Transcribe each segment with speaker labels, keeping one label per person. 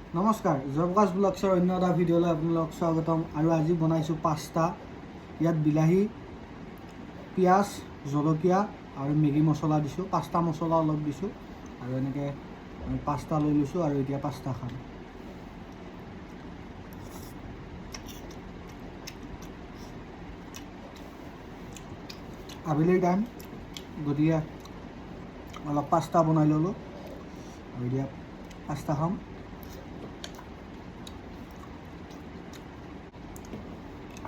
Speaker 1: নমস্কাৰ, জয়প্ৰকাশ ব্লগছৰ অন্য এটা ভিডিঅ'লৈ আপোনালোকক স্বাগতম। আৰু আজি বনাইছোঁ পাস্তা। ইয়াত বিলাহী, পিঁয়াজ, জলকীয়া আৰু মেগী মছলা দিছোঁ, পাস্তা মছলা অলপ দিছোঁ আৰু এনেকৈ পাস্তা লৈ লৈছোঁ আৰু এতিয়া পাস্তা খাম। আবেলিৰ টাইম, গতিকে অলপ পাস্তা বনাই ল'লোঁ আৰু এতিয়া পাস্তা খাম।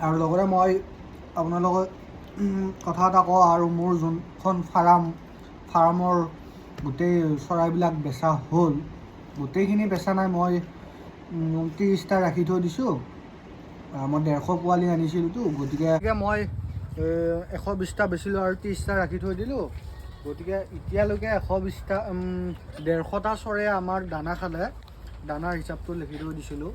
Speaker 1: আৰু লগতে মই আপোনালোকক কথা এটা কওঁ, আৰু মোৰ যোনখন ফাৰ্মৰ গোটেই চৰাইবিলাক বেচা হ'ল। গোটেইখিনি বেচা নাই, মই 30টা ৰাখি থৈ দিছোঁ। মই 150 পোৱালি আনিছিলোঁতো, গতিকে মই 120টা বেচিলোঁ আৰু 30টা ৰাখি থৈ দিলোঁ। গতিকে এতিয়ালৈকে 120টা 150টা চৰাই আমাৰ দানা খালে। দানাৰ হিচাপটো লিখি থৈ দিছিলোঁ।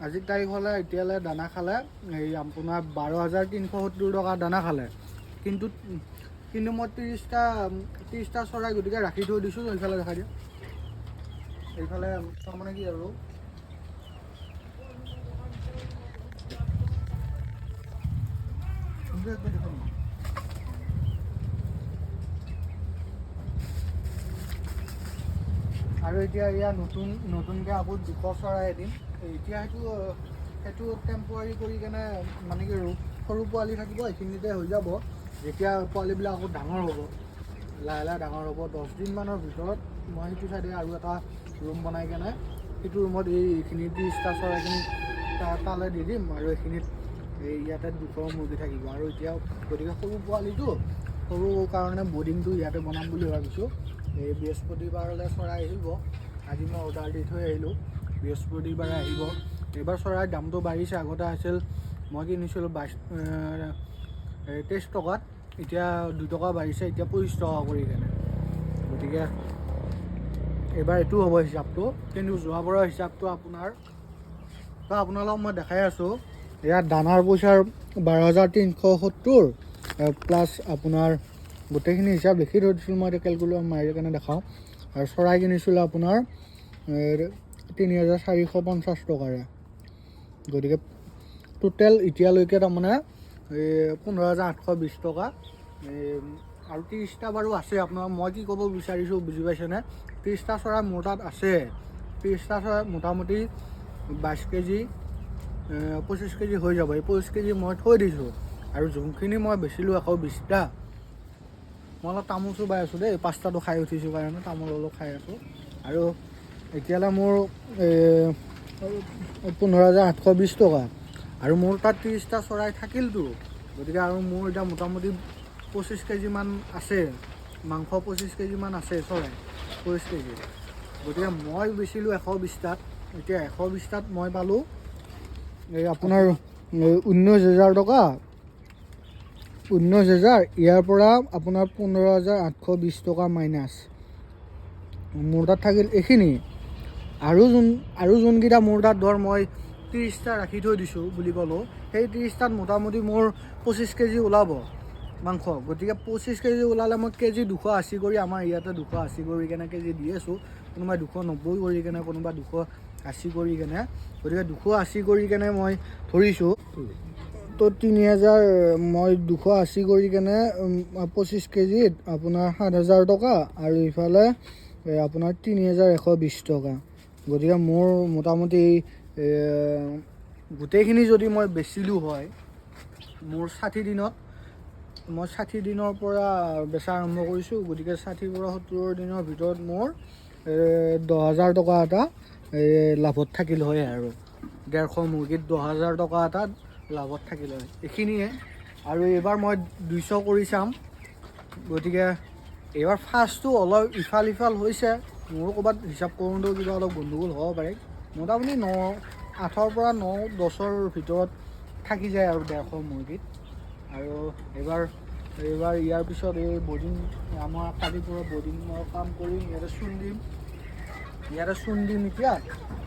Speaker 1: আজিৰ তাৰিখ হ'লে এতিয়ালৈ দানা খালে এই আপোনাৰ 12,370 টকা দানা খালে। কিন্তু মই 30টা চৰাই গতিকে ৰাখি থৈ দিছোঁ। এইফালে দেখাই দিওঁ, এইফালে তাৰমানে কি আৰু এতিয়া এয়া নতুনকৈ আকৌ 200 চৰাই দিম। এতিয়া সেইটো টেম্পৰাৰী কৰি কেনে মানে কি সৰু পোৱালি থাকিব, এইখিনিতে হৈ যাব। যেতিয়া পোৱালিবিলাক আকৌ ডাঙৰ হ'ব, লাহে লাহে ডাঙৰ হ'ব, 10 দিনমানৰ ভিতৰত মই সেইটো চাইডে আৰু এটা ৰুম বনাই কেনে সেইটো ৰুমত এইখিনি 30টা চৰাইখিনি তালৈ দি দিম আৰু এইখিনিত ইয়াতে 200 মুৰ্গী থাকিব। আৰু এতিয়া গতিকে সৰু পোৱালিটো, সৰু কাৰণে বৰ্ডিংটো ইয়াতে বনাম বুলি ভাবিছোঁ। এই বৃহস্পতিবাৰলৈ চৰাই আহিব। আজি মই অৰ্ডাৰ দি থৈ আহিলোঁ, বৃহস্পতিবাৰে আহিব। এইবাৰ চৰাইৰ দামটো বাঢ়িছে। আগতে আছিল, মই কিনিছিলোঁ 23 টকাত, এতিয়া 2 টকা বাঢ়িছে, এতিয়া 25 টকা কৰি কেনে। গতিকে এইবাৰ এইটো হ'ব হিচাপটো। কিন্তু যোৱাবাৰৰ হিচাপটো আপোনালোকক মই দেখাই আছোঁ। ইয়াত দানাৰ পইচাৰ 12,370 প্লাছ আপোনাৰ গোটেইখিনি হিচাপ লিখি থৈ দিছিলোঁ। মই এতিয়া কেলকুলেটৰ মাৰি কেনে দেখাওঁ। আৰু চৰাই কিনিছিলোঁ আপোনাৰ 3,450 টকাৰে। গতিকে টোটেল এতিয়ালৈকে তাৰমানে 15,820 টকা। আৰু 30টা বাৰু আছে। আপোনাৰ মই কি ক'ব বিচাৰিছোঁ বুজি পাইছেনে? 30টা চৰাই মোৰ তাত আছে। 30টা চৰাই মোটামুটি 22 কেজি 25 কেজি হৈ যাব। এই 25 কেজি মই থৈ দিছোঁ। আৰু যোনখিনি মই বেচিলোঁ 120টা, মই অলপ তামোল চুবাই আছোঁ দেই, পাস্তাটো খাই উঠিছোঁ কাৰণে তামোল অলপ খাই আছোঁ। আৰু এতিয়ালৈ মোৰ 15,820 টকা। আৰু মোৰ তাত 30টা চৰাই থাকিলতো, গতিকে আৰু মোৰ এতিয়া মোটামুটি 25 কেজিমান আছে মাংস, 25 কেজিমান আছে চৰাই, 25 কেজি। গতিকে মই বেচিলোঁ 120টাত। এতিয়া 120টাত মই পালোঁ এই আপোনাৰ 19,000 টকা। 19,000, ইয়াৰ পৰা আপোনাৰ 15,820 টকা মাইনাছ। মোৰ তাত থাকিল এইখিনি। আৰু যোনকেইটা মোৰ তাত ধৰ মই 30টা ৰাখি থৈ দিছোঁ বুলি ক'লোঁ, সেই 30টাত মোটামুটি মোৰ 25 কেজি ওলাব মাংস। গতিকে 25 কেজি ওলালে মই কেজি 280 কৰি, আমাৰ ইয়াতে 280 কৰি কেনে কেজি দি আছোঁ। কোনোবাই 290 কৰি কেনে, কোনোবাই 280 কৰি কেনে। গতিকে 280 কৰি কেনে মই ধৰিছোঁ। তো 3,000 মই 280 কৰি কেনে 25 কেজিত আপোনাৰ 7,000 টকা আৰু ইফালে আপোনাৰ 3,120 টকা। গতিকে মোৰ মোটামুটি গোটেইখিনি যদি মই বেচিলোঁ হয়, মোৰ 60 দিনত, মই 60 দিনৰ পৰা বেচা আৰম্ভ কৰিছোঁ। গতিকে 60 পৰা 70 দিনৰ ভিতৰত মোৰ 10,000 টকা এটা লাভত থাকিল হয়। আৰু 150 মুৰ্গীত 10,000 টকা এটা লাভত থাকিল হয়। এইখিনিয়ে। আৰু এইবাৰ মই 200 কৰি চাম। গতিকে এইবাৰ ফাৰ্ষ্টটো অলপ ইফাল সিফাল হৈছে। মোৰো ক'ৰবাত হিচাপ কৰোঁতেও কিবা অলপ গণ্ডগোল হ'ব পাৰে। মোটামুটি 8ৰ পৰা 9-10ৰ ভিতৰত থাকি যায় আৰু 150 মুৰ্গীত। আৰু এইবাৰ ইয়াৰ পিছত এই বৰ্ডিং, আমাৰ কালিৰ পৰা বৰ্ডিঙৰ কাম কৰিম। ইয়াতে চূণ দিম এতিয়া।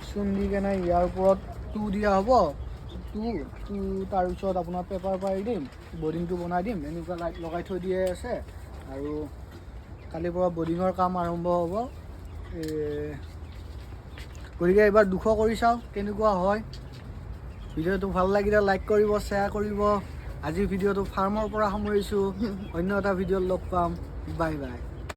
Speaker 1: চূণ দি কেনে ইয়াৰ ওপৰত দিয়া হ'ব। তাৰপিছত আপোনাৰ পেপাৰ পাৰি দিম, বৰ্ডিংটো বনাই দিম। এনেকুৱা লাইট লগাই থৈ দিয়ে আছে। আৰু কালিৰ পৰা বৰ্ডিঙৰ কাম আৰম্ভ হ'ব। গতিকে এইবাৰ 200 কৰি চাওঁ কেনেকুৱা হয়। ভিডিঅ'টো ভাল লাগিলে লাইক কৰিব, শ্বেয়াৰ কৰিব। আজিৰ ভিডিঅ'টো ফাৰ্মৰ পৰা সামৰিছোঁ। অন্য এটা ভিডিঅ'ত লগ পাম। Bye bye.